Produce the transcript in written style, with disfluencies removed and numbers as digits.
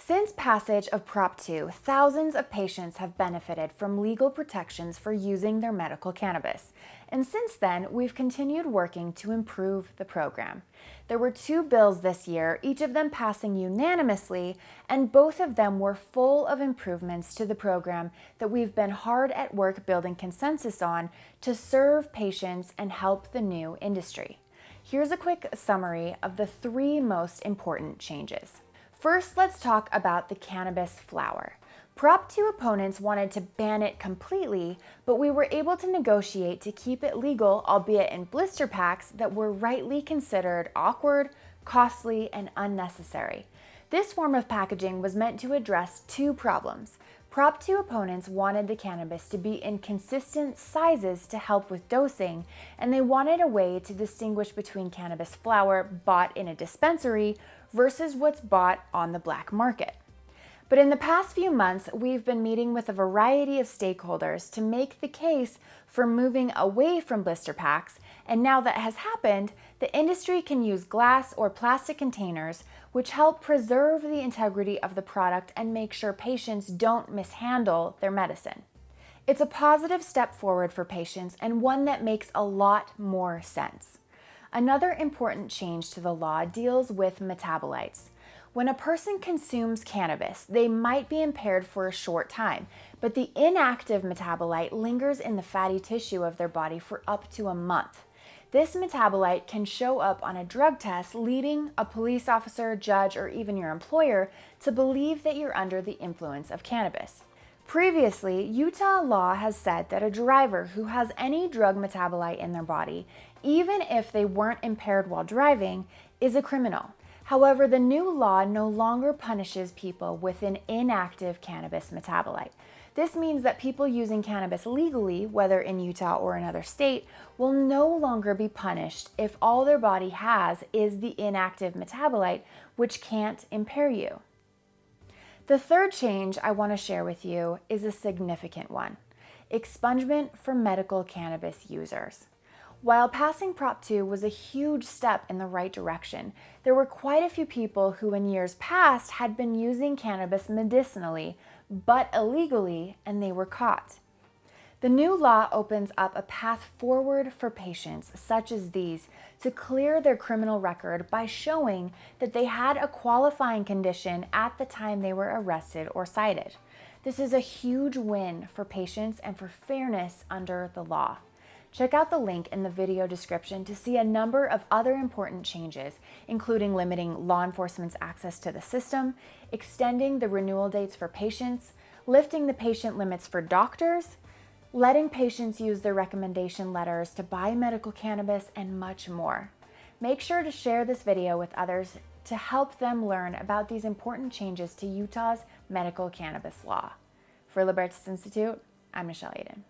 Since passage of Prop 2, thousands of patients have benefited from legal protections for using their medical cannabis. And since then, we've continued working to improve the program. There were 2 bills this year, each of them passing unanimously, and both of them were full of improvements to the program that we've been hard at work building consensus on to serve patients and help the new industry. Here's a quick summary of the 3 most important changes. First, let's talk about the cannabis flower. Prop 2 opponents wanted to ban it completely, but we were able to negotiate to keep it legal, albeit in blister packs that were rightly considered awkward, costly, and unnecessary. This form of packaging was meant to address 2 problems. Prop 2 opponents wanted the cannabis to be in consistent sizes to help with dosing, and they wanted a way to distinguish between cannabis flower bought in a dispensary versus what's bought on the black market. But in the past few months, we've been meeting with a variety of stakeholders to make the case for moving away from blister packs, and now that has happened, the industry can use glass or plastic containers, which help preserve the integrity of the product and make sure patients don't mishandle their medicine. It's a positive step forward for patients and one that makes a lot more sense. Another important change to the law deals with metabolites. When a person consumes cannabis, they might be impaired for a short time, but the inactive metabolite lingers in the fatty tissue of their body for up to a month. This metabolite can show up on a drug test, leading a police officer, judge, or even your employer to believe that you're under the influence of cannabis. Previously, Utah law has said that a driver who has any drug metabolite in their body, even if they weren't impaired while driving, is a criminal. However, the new law no longer punishes people with an inactive cannabis metabolite. This means that people using cannabis legally, whether in Utah or another state, will no longer be punished if all their body has is the inactive metabolite, which can't impair you. The third change I want to share with you is a significant one: expungement for medical cannabis users. While passing Prop 2 was a huge step in the right direction, there were quite a few people who in years past had been using cannabis medicinally, but illegally, and they were caught. The new law opens up a path forward for patients such as these to clear their criminal record by showing that they had a qualifying condition at the time they were arrested or cited. This is a huge win for patients and for fairness under the law. Check out the link in the video description to see a number of other important changes, including limiting law enforcement's access to the system, extending the renewal dates for patients, lifting the patient limits for doctors, letting patients use their recommendation letters to buy medical cannabis, and much more. Make sure to share this video with others to help them learn about these important changes to Utah's medical cannabis law. For Libertas Institute, I'm Michelle Aden.